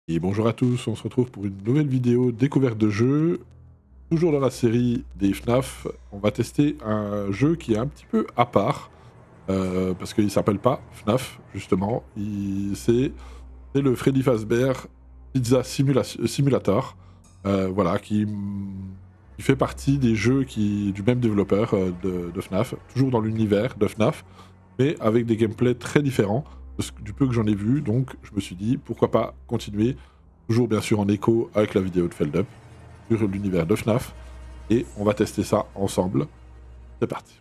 Et bonjour à tous, on se retrouve pour une nouvelle vidéo découverte de jeu. Toujours dans la série des FNAF, on va tester un jeu qui est un petit peu à part, parce qu'il s'appelle pas FNAF, justement. C'est le Freddy Fazbear Pizza Simulator, voilà, qui fait partie des jeux du même développeur de FNAF, toujours dans l'univers de FNAF, mais avec des gameplays très différents du peu que j'en ai vu. Donc je me suis dit, pourquoi pas continuer, toujours bien sûr en écho avec la vidéo de Feldup, sur l'univers de FNAF, et on va tester ça ensemble. C'est parti.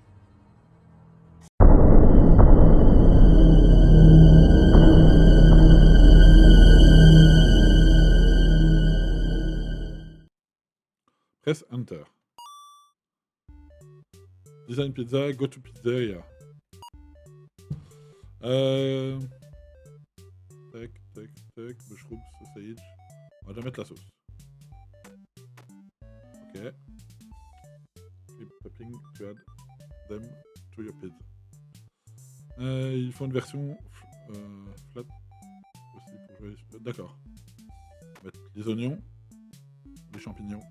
Press Enter. Design pizza, go to pizzeria. Euh... Tac, tac, tac, mushroom, sausage. On va déjà mettre la sauce. Ok. Keep popping to add them to your pizza. Ils font une version flat aussi pour jouer. D'accord. On va mettre les oignons, les champignons.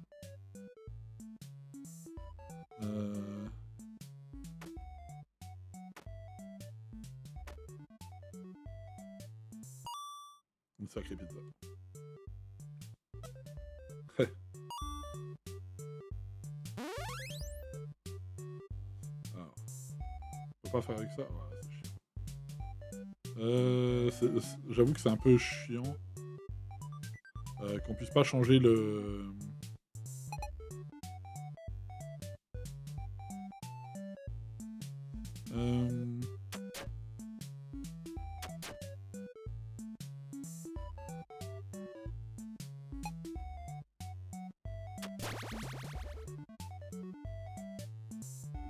Une sacrée pizza. Alors, on peut pas faire avec ça. Voilà, c'est chiant. J'avoue que c'est un peu chiant qu'on puisse pas changer le.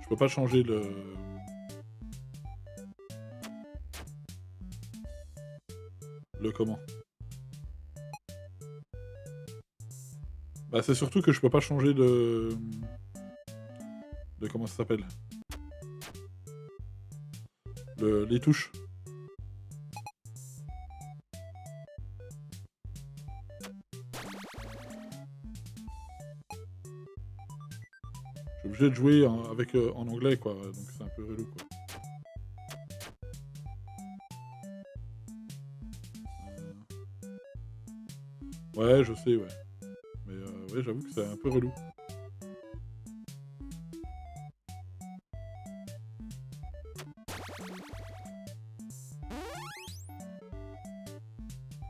Je peux pas changer le. Le comment. Bah, c'est surtout que je peux pas changer de. De comment ça s'appelle. Les touches. Je suis obligé de jouer en anglais, quoi, donc c'est un peu relou, quoi. Ouais, je sais, ouais. Mais ouais, j'avoue que c'est un peu relou.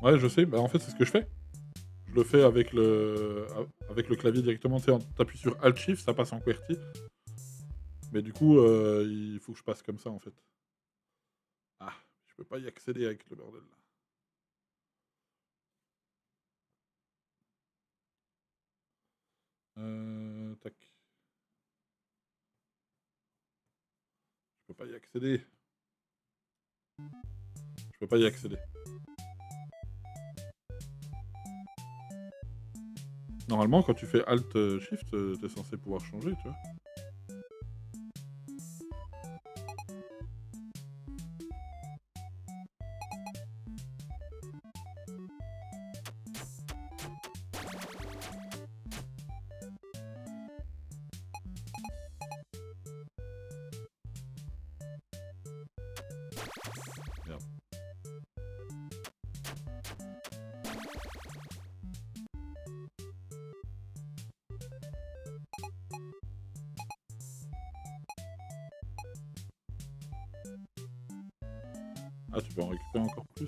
Ouais, je sais, bah en fait, c'est ce que je fais. Je le fais avec le clavier directement, tu sais, t'appuies sur Alt Shift, ça passe en QWERTY. Mais du coup, il faut que je passe comme ça, en fait. Ah, je peux pas y accéder avec le bordel, là. Tac. Je peux pas y accéder. Je peux pas y accéder. Normalement, quand tu fais Alt Shift, t'es censé pouvoir changer, tu vois. Merde. Ah, tu peux en récupérer encore plus.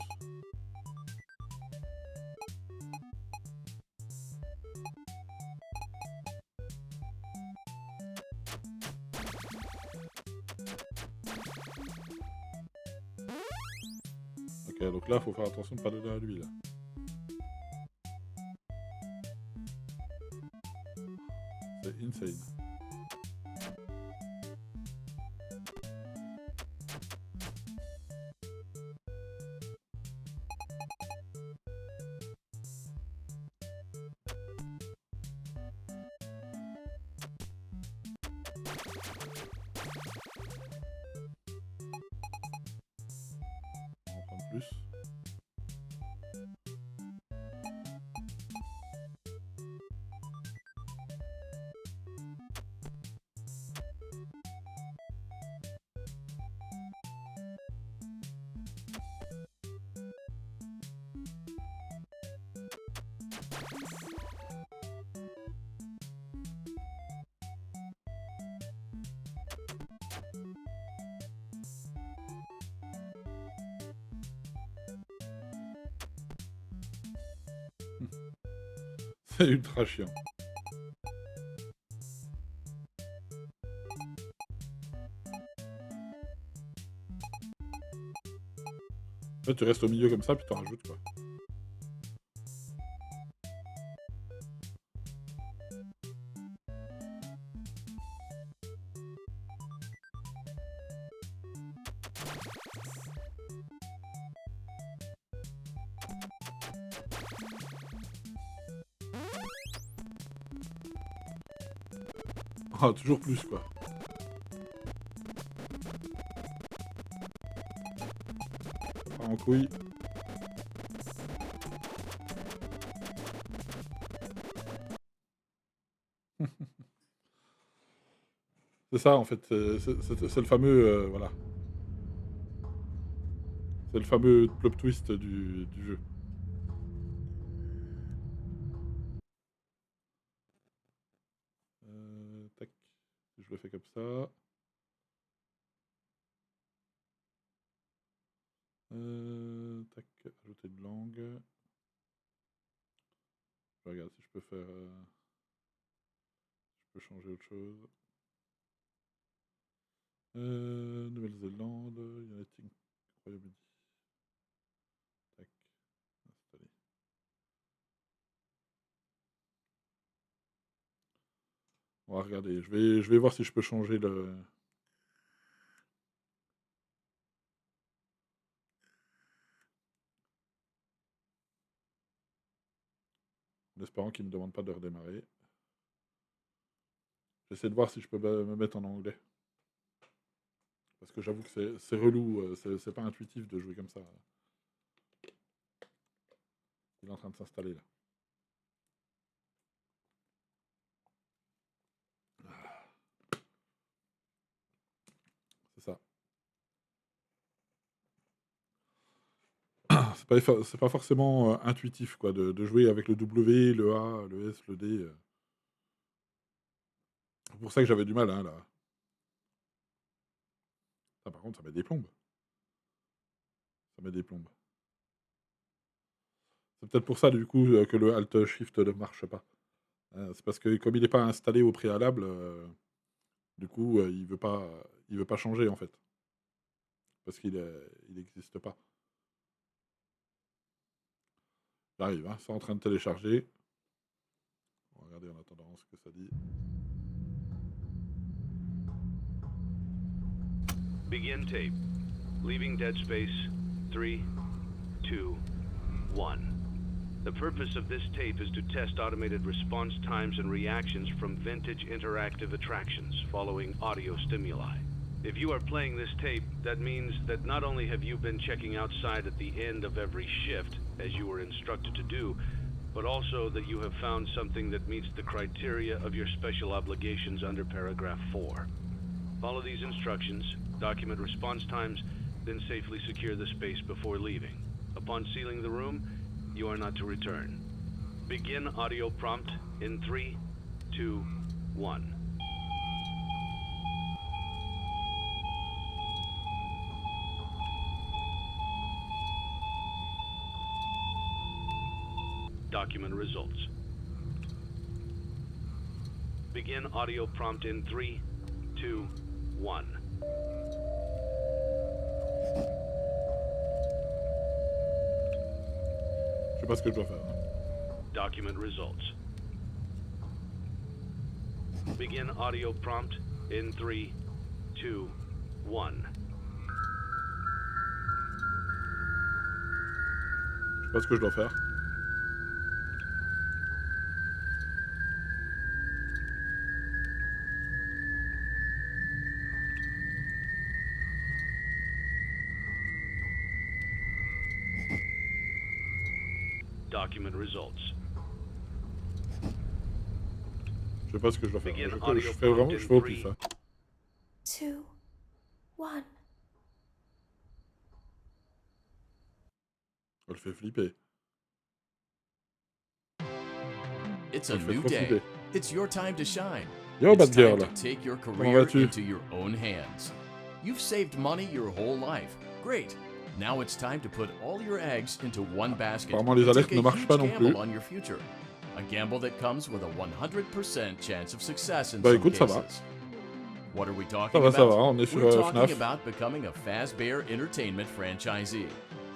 Ok, donc là, faut faire attention de pas donner à lui, là. C'est insane. On va en prendre plus. C'est ultra chiant. Là, tu restes au milieu comme ça, puis t'en rajoutes, quoi. Ah, toujours plus, quoi. Ça part en couille. C'est ça, en fait. C'est le fameux... voilà. C'est le fameux plot twist du jeu. Tac. Je le fais comme ça. Tac. Ajouter une langue. Je regarde si je peux faire... je peux changer autre chose. Nouvelle-Zélande, United Royaume-Uni. Tac. Installer. On va regarder. Je vais voir si je peux changer le... En espérant qu'il ne me demande pas de redémarrer. J'essaie de voir si je peux me mettre en anglais. Parce que j'avoue que c'est relou, c'est pas intuitif de jouer comme ça. Il est en train de s'installer là. C'est ça. C'est pas forcément intuitif quoi, de jouer avec le W, le A, le S, le D. C'est pour ça que j'avais du mal, hein, là. Ah, par contre, ça met des plombes. Ça met des plombes. C'est peut-être pour ça, du coup, que le Alt Shift ne marche pas. C'est parce que comme il n'est pas installé au préalable, du coup, il veut pas changer, en fait. Parce qu'il n'existe pas. J'arrive, hein, c'est en train de télécharger. On va regarder en attendant ce que ça dit. Begin tape. Leaving Dead Space. 3, 2, 1. The purpose of this tape is to test automated response times and reactions from vintage interactive attractions following audio stimuli. If you are playing this tape, that means that not only have you been checking outside at the end of every shift, as you were instructed to do, but also that you have found something that meets the criteria of your special obligations under paragraph 4. Follow these instructions, document response times, then safely secure the space before leaving. Upon sealing the room, you are not to return. Begin audio prompt in 3, 2, 1. Document results. Begin audio prompt in 3, 2, 1. Je sais pas ce que je dois faire. Document results. Begin audio prompt in 3, 2, 1. Je sais pas ce que je dois faire. Document results. Je sais pas ce que je dois faire. Begin Je audio fais vraiment, prompt je in fais au 3, pif. Hein. 2, 1. On le fait flipper. It's Ça a me fait new trop day. flipper. It's your time to shine. Yo, It's bad girl. time to take your Comment career vas-tu? into your own hands. You've saved money your whole life. Great. Now it's time to put all your eggs into one basket. Apparemment, les and alertes take ne a marchent huge pas non gamble plus. on your future. A gamble that comes with a 100% chance of success in Bah, some écoute, ça cases. va. What are we talking Ça about? va, on est sur We're talking FNAF. about becoming a Fazbear Entertainment franchisee.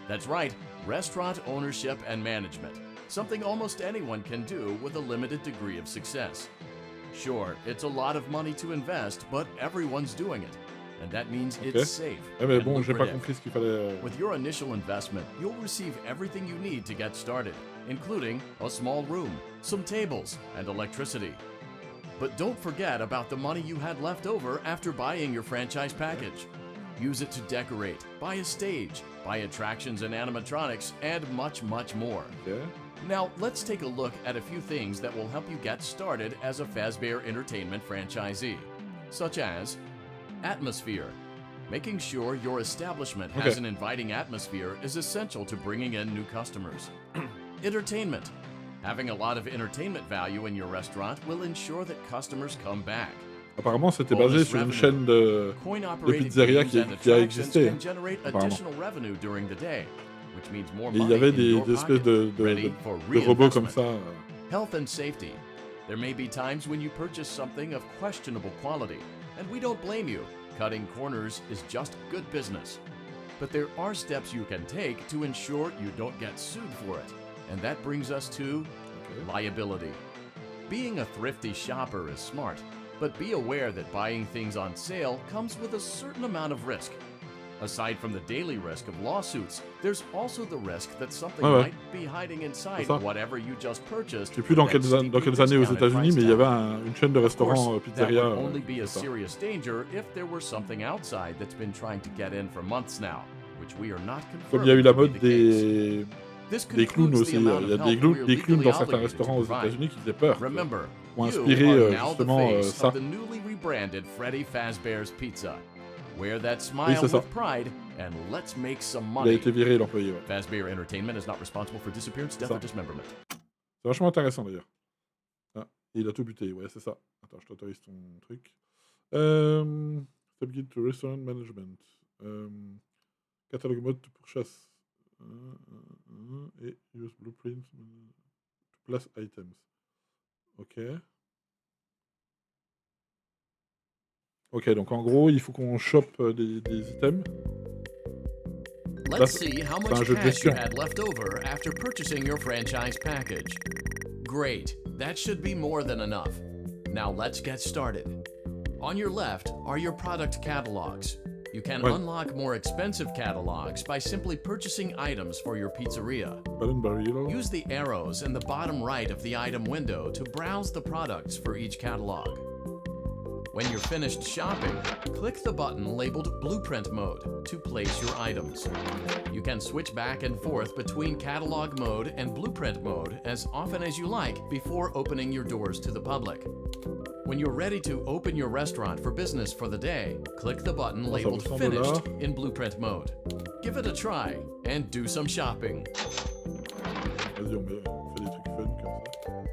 That's right, restaurant ownership and management. Something almost anyone can do with a limited degree of success. Sure, it's a lot of money to invest, but everyone's doing it. And that means Ok. it's safe. Eh, mais and bon, j'ai pas lucrative. compris ce qu'il fallait. With your initial investment, you'll receive everything you need to get started, including a small room, some tables, and electricity. But don't forget about the money you had left over after buying your franchise package. Use it to decorate, buy a stage, buy attractions and animatronics, and much, much more. Ok. Now, let's take a look at a few things that will help you get started as a Fazbear Entertainment franchisee, such as atmosphere. Making sure your establishment has Okay. an inviting atmosphere is essential to bringing in new customers. Entertainment. Having a lot of entertainment value in your restaurant will ensure that customers come back. Apparemment, c'était Bonus basé sur une revenue. chaîne de Coin-operated pizzeria games qui, and qui a attractions existé. can generate apparemment. additional revenue during the day, which means more Et il y money avait in des your espèces pocket, ready de for robots comme reinvestment. ça. Health and safety. There may be times when you purchase something of questionable quality, and we don't blame you. Cutting corners is just good business. But there are steps you can take to ensure you don't get sued for it. And that brings us to liability. Being a thrifty shopper is smart, but be aware that buying things on sale comes with a certain amount of risk. Aside from the daily risk of lawsuits, there's also the risk that something Ouais, ouais. might be hiding inside ça. whatever you just purchased. Je sais plus dans with that quelles steeply années aux discounted États-Unis, price mais il y tag. avait une chaîne de Of course, restaurants that pizzeria. would only be a c'est ça. serious danger if there were something outside that's been trying to get in for months now, which we are not Comme il y a eu confirming la to be mode the case. des, This des clowns concludes aussi. the amount Il y a of des, help clowns, we're des clowns legally dans certains obligated to restaurants aux provide. États-Unis qui faisaient peur. Remember, Ont you inspiré are now the justement face ça. of the newly rebranded Freddy Fazbear's Pizza. Wear that Oui, smile c'est ça. with pride, and let's make some Il a money. été viré, l'employé. Ouais. Fazbear Entertainment is not responsible for disappearance, death, Ça. or dismemberment. C'est vachement intéressant d'ailleurs. Ah, il a tout buté, ouais, c'est ça. Attends, je t'autorise ton truc. Step guide to restaurant management. Catalogue mode pour chasse. Et use blueprint to place items. Ok. Ok, donc en gros, il faut qu'on chope des items. Let's see how c'est un much jeu de cash you gestion. had left over after purchasing your franchise package. Great, that should be more than enough. Now let's get started. On your left are your product catalogs. You can Ouais. unlock more expensive catalogs by simply purchasing items for your pizzeria. Balloon barrel. Use the arrows in the bottom right of the item window to browse the products for each catalog. When you're finished shopping, click the button labeled Blueprint Mode to place your items. You can switch back and forth between Catalog Mode and Blueprint Mode as often as you like before opening your doors to the public. When you're ready to open your restaurant for business for the day, click the button labeled ressemble Finished là. in Blueprint Mode. Give it a try and do some shopping. Vas-y, on fait des trucs fun comme ça. Voilà.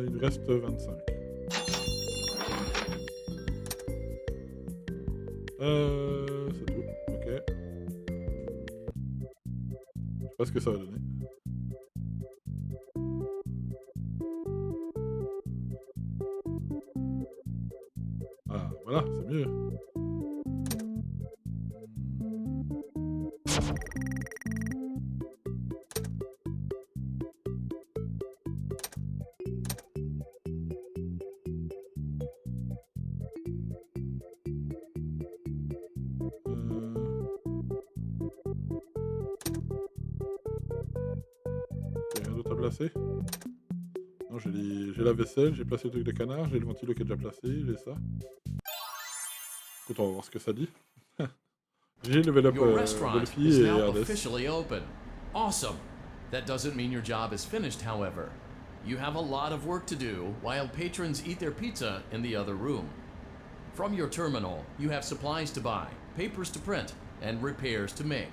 Il nous reste 25. C'est tout. Ok. Je sais pas ce que ça va donner. Ah, voilà, c'est mieux. Rien d'autre à placer? Non, j'ai la vaisselle, j'ai placé le truc de canard, j'ai le ventilo qui est déjà placé, j'ai ça. Écoute, on va voir ce que ça dit. J'ai level up Your restaurant Wolfie is et now Hades. officially open. Awesome. That doesn't mean your job is finished, however. You have a lot of work to do while patrons eat their pizza in the other room. From your terminal, you have supplies to buy, papers to print, and repairs to make.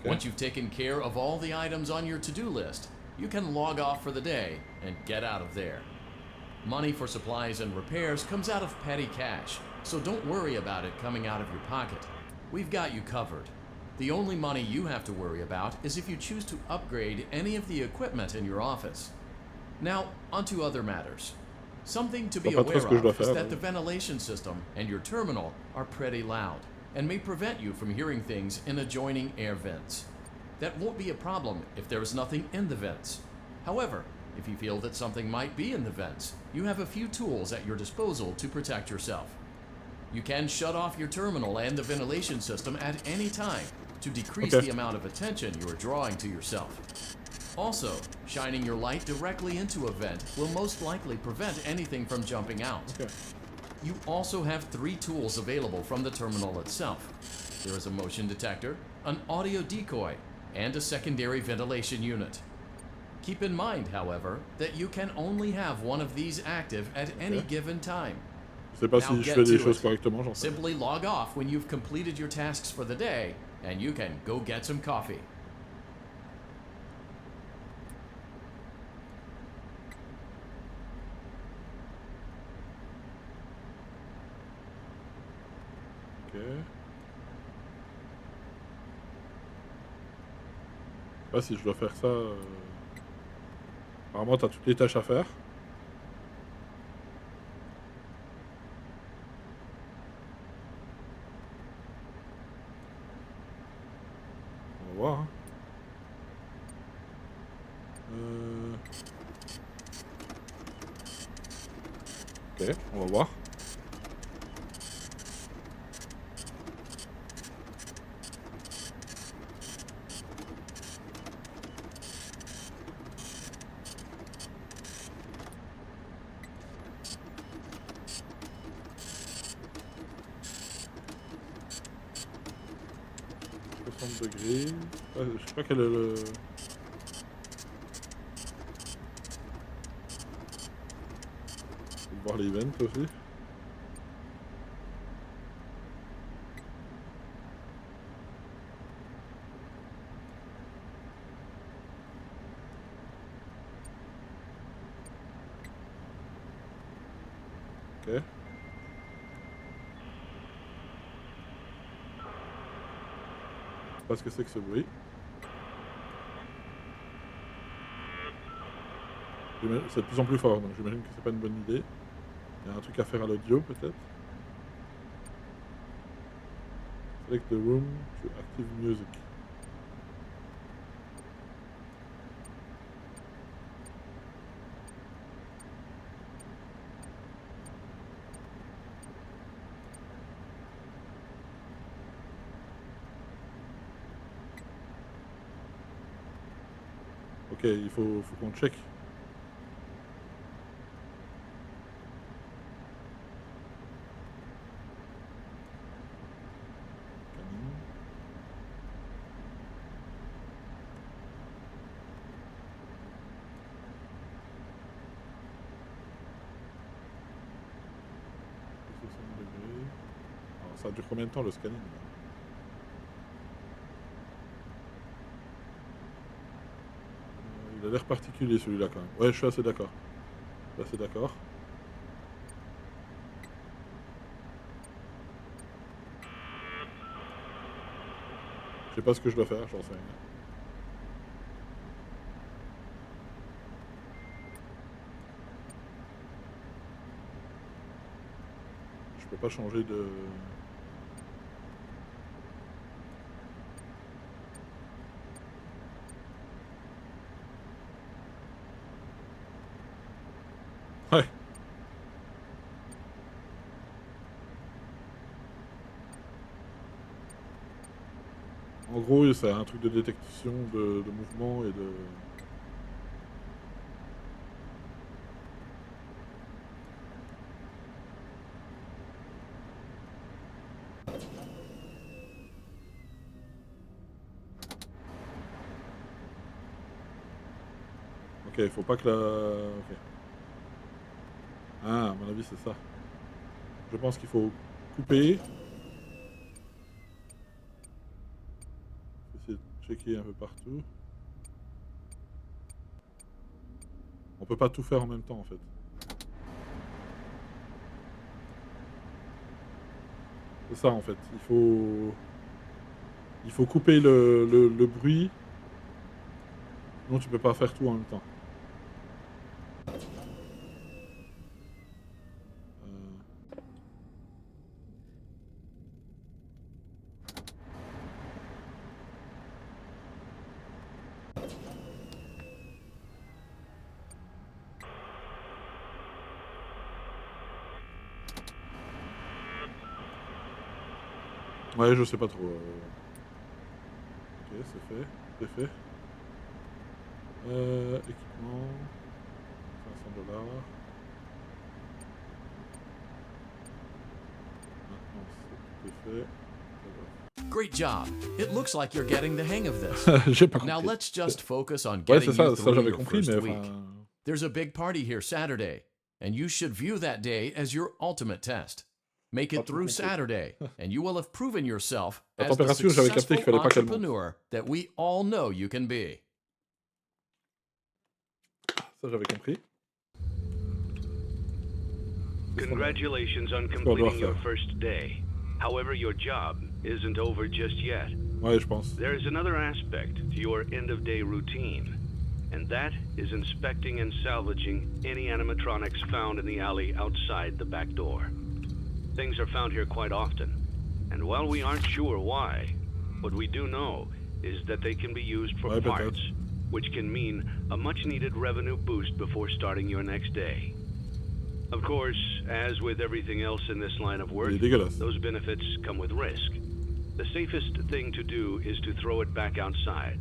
Okay. Once you've taken care of all the items on your to-do list, you can log off for the day and get out of there. Money for supplies and repairs comes out of petty cash, so don't worry about it coming out of your pocket. We've got you covered. The only money you have to worry about is if you choose to upgrade any of the equipment in your office. Now, onto other matters. Something to be Pas trop ce que je dois aware of is faire, that donc. the ventilation system and your terminal are pretty loud and may prevent you from hearing things in adjoining air vents. That won't be a problem if there is nothing in the vents. However, if you feel that something might be in the vents, you have a few tools at your disposal to protect yourself. You can shut off your terminal and the ventilation system at any time to decrease Okay. the amount of attention you are drawing to yourself. Also, shining your light directly into a vent will most likely prevent anything from jumping out. Ok. You also have 3 tools available from the terminal itself. There is a motion detector, an audio decoy, and a secondary ventilation unit. Keep in mind, however, that you can only have one of these active at any Okay. given time. Je sais pas Now si je get fais des to choses it. correctement, j'en sais rien. Simply log off when you've completed your tasks for the day, and you can go get some coffee. Ok. Je sais pas si je dois faire ça. Apparemment, t'as toutes les tâches à faire. On va voir. Hein. Ok, on va voir. Degrés. Je sais pas quel est le. Faut voir l'event aussi. Ok. Je sais pas ce que c'est que ce bruit. C'est de plus en plus fort, donc j'imagine que c'est pas une bonne idée. Il y a un truc à faire à l'audio peut-être. Select the room to active music. Ok, il faut qu'on check. Scanning. Degrés. Alors, ça dure combien de temps le scanning là? Il a l'air particulier celui-là quand même. Ouais, je suis assez d'accord. Je suis assez d'accord. Je sais pas ce que je dois faire, j'en sais rien. Je peux pas changer de... Ouais. En gros, c'est un truc de détection de mouvement et de... Ok, Ok, faut pas que la... Ok. Ah, à mon avis, c'est ça. Je pense qu'il faut couper. Essayer de checker un peu partout. On peut pas tout faire en même temps, en fait. C'est ça, en fait. Il faut couper le bruit. Sinon, tu peux pas faire tout en même temps. Ouais, je sais pas trop. Ok, c'est fait. C'est fait. Équipement. 500 $. Maintenant, c'est fait. Great job. It looks like you're getting the hang of this. J'ai pas Now compris. let's just focus on Ouais, getting c'est ça, you ça through j'avais your compris, first mais week. enfin... There's a big party here Saturday, and you should view that day as your ultimate test. Make Pas it tout through compris. Saturday, and you will have proven yourself La as the température, j'avais capté successful qu'il fallait pas qu'elle monte. entrepreneur that we all know you can be. Ça j'avais compris. Congratulations on doit completing your faire. first day. However, your job isn't over just yet. Ouais, je pense. There is another aspect to your end-of-day routine, and that is inspecting and salvaging any animatronics found in the alley outside the back door. Things are found here quite often, and while we aren't sure why, what we do know is that they can be used for Ouais, parts, peut-être. which can mean a much-needed revenue boost before starting your next day. Of course, as with everything else in this line of work, Il est dégueulasse. those benefits come with risk. The safest thing to do is to throw it back outside,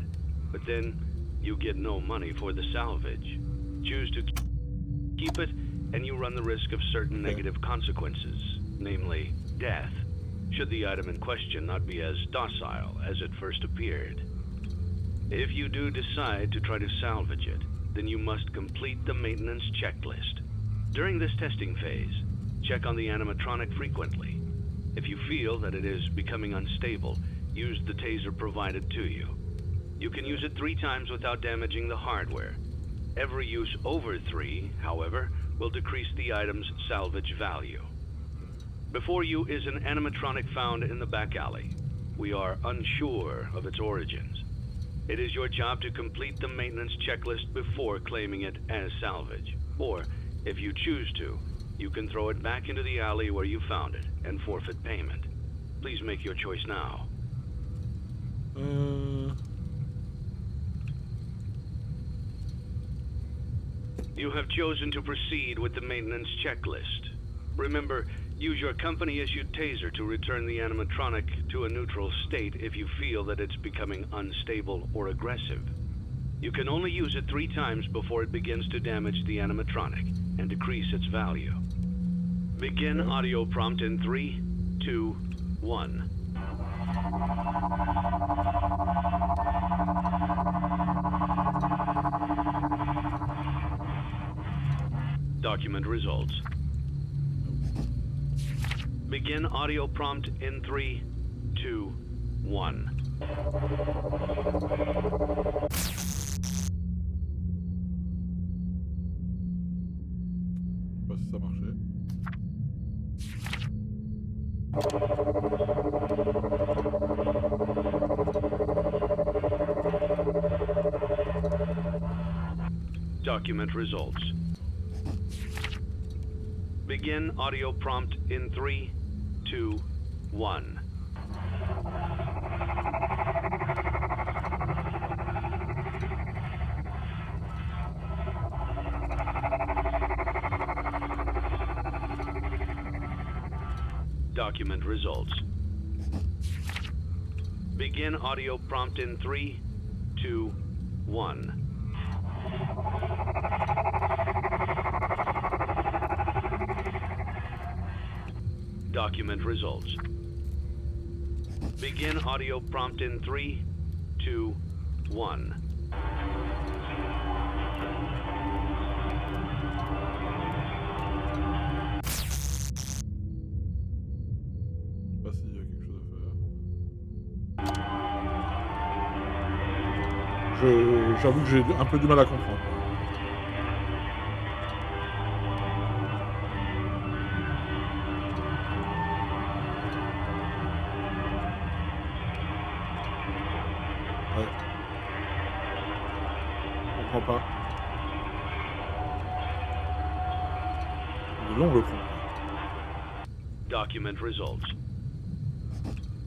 but then you get no money for the salvage. Choose to keep it, and you run the risk of certain negative consequences, namely death, should the item in question not be as docile as it first appeared. If you do decide to try to salvage it, then you must complete the maintenance checklist. During this testing phase, check on the animatronic frequently. If you feel that it is becoming unstable, use the taser provided to you. You can use it 3 times without damaging the hardware. Every use over 3, however, will decrease the item's salvage value. Before you is an animatronic found in the back alley. We are unsure of its origins. It is your job to complete the maintenance checklist before claiming it as salvage. Or, if you choose to, you can throw it back into the alley where you found it and forfeit payment. Please make your choice now. You have chosen to proceed with the maintenance checklist. Remember, use your company-issued taser to return the animatronic to a neutral state if you feel that it's becoming unstable or aggressive. You can only use it 3 times before it begins to damage the animatronic and decrease its value. Begin audio prompt in 3, 2, 1. Document results. Begin audio prompt in 3, 2, 1. Je sais pas si ça marchait. Document results. Begin audio prompt in 3, 2, 1. Document results. Begin audio prompt in 3, 2, 1. Document results. Begin audio prompt in 3, 2, 1. J'avoue que j'ai un peu du mal à comprendre. Ouais. Je comprends pas. Il est long le prompt. Document results.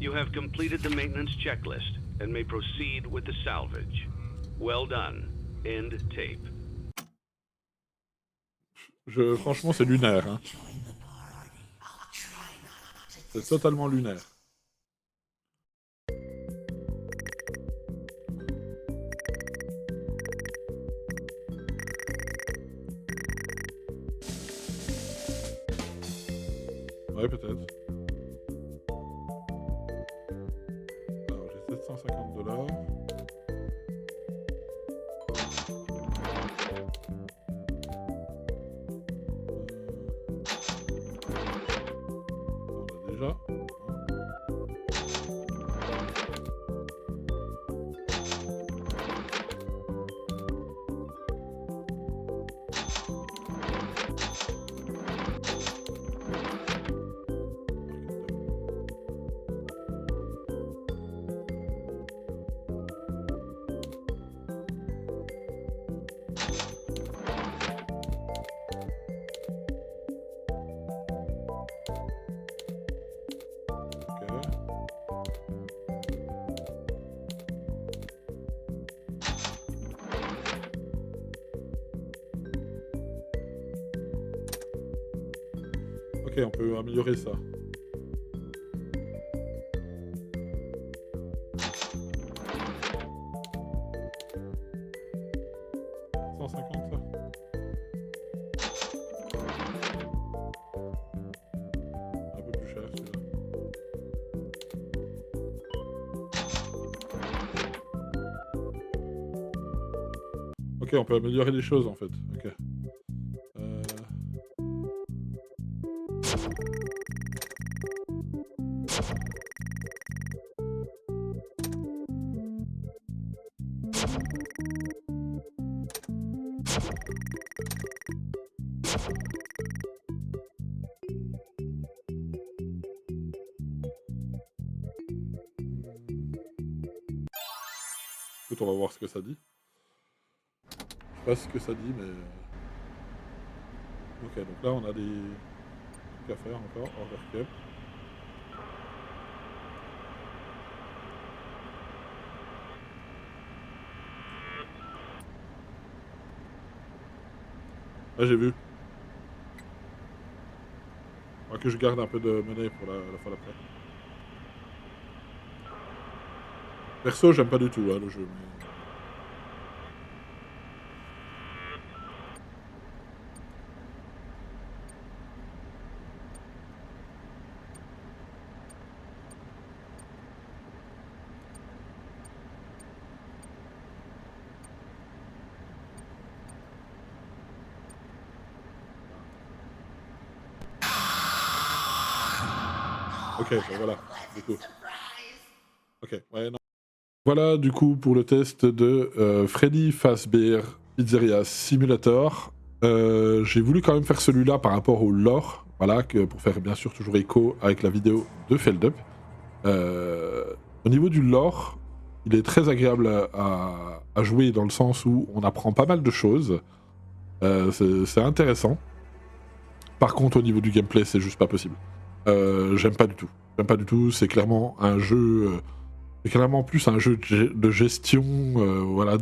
You have completed the maintenance checklist and may proceed with the salvage. Well done. End tape. Franchement, c'est lunaire. Hein. C'est totalement lunaire. Ouais, peut-être. Alors, j'ai 750 $. On a déjà. Ok, on peut améliorer ça. Ça un peu plus cher celui-là. Ok, on peut améliorer les choses en fait. Ok. Écoute, on va voir ce que ça dit. Je sais pas ce que ça dit, mais... Ok, donc là on a des trucs à faire encore, order cup. Ah, j'ai vu. Faudra que je garde un peu de monnaie pour la fois d'après. Perso, j'aime pas du tout hein, le jeu, mais... Ok, ben voilà, du coup. Ok, ouais, non. Voilà, du coup, pour le test de Freddy Fazbear Pizzeria Simulator. J'ai voulu quand même faire celui-là par rapport au lore, voilà, pour faire bien sûr toujours écho avec la vidéo de Feldup. Au niveau du lore, il est très agréable à jouer dans le sens où on apprend pas mal de choses. C'est intéressant. Par contre, au niveau du gameplay, c'est juste pas possible. J'aime pas du tout. J'aime pas du tout. C'est clairement un jeu. C'est clairement plus un jeu de gestion. Voilà.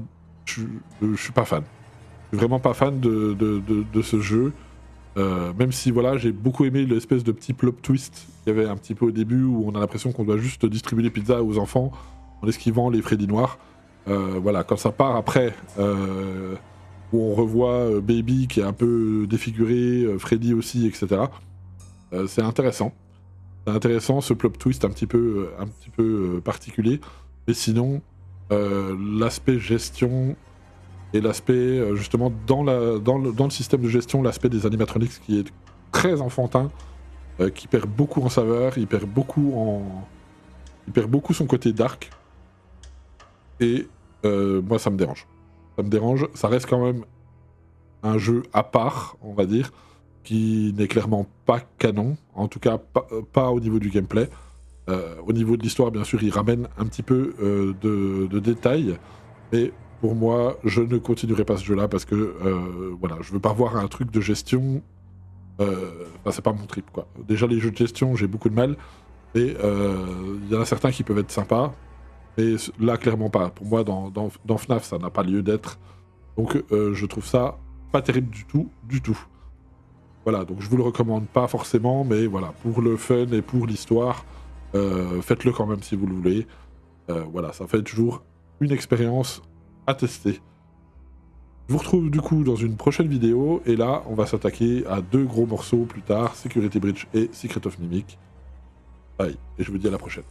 Je suis pas fan. Je suis vraiment pas fan de ce jeu. Même si voilà, j'ai beaucoup aimé l'espèce de petit plot twist qu'il y avait un petit peu au début où on a l'impression qu'on doit juste distribuer les pizzas aux enfants en esquivant les Freddy noirs. Voilà, quand ça part après, où on revoit Baby qui est un peu défiguré, Freddy aussi, etc. C'est intéressant. C'est intéressant ce plot twist un petit peu particulier. Mais sinon, l'aspect gestion et l'aspect justement dans le système de gestion, l'aspect des animatronics qui est très enfantin, qui perd beaucoup en saveur, il perd beaucoup son côté dark. Et moi ça me dérange. Ça me dérange, ça reste quand même un jeu à part, on va dire, qui n'est clairement pas canon, en tout cas pas au niveau du gameplay. Au niveau de l'histoire, bien sûr, il ramène un petit peu de détails, mais pour moi, je ne continuerai pas ce jeu-là parce que voilà, je veux pas voir un truc de gestion. C'est pas mon trip, quoi. Déjà, les jeux de gestion, j'ai beaucoup de mal, et il y en a certains qui peuvent être sympas, mais là, clairement pas. Pour moi, dans FNAF, ça n'a pas lieu d'être. Donc, je trouve ça pas terrible du tout, du tout. Voilà, donc je vous le recommande pas forcément, mais voilà, pour le fun et pour l'histoire, faites-le quand même si vous le voulez. Voilà, ça fait toujours une expérience à tester. Je vous retrouve du coup dans une prochaine vidéo, et là, on va s'attaquer à 2 gros morceaux plus tard, Security Breach et Secret of Mimic. Bye, et je vous dis à la prochaine.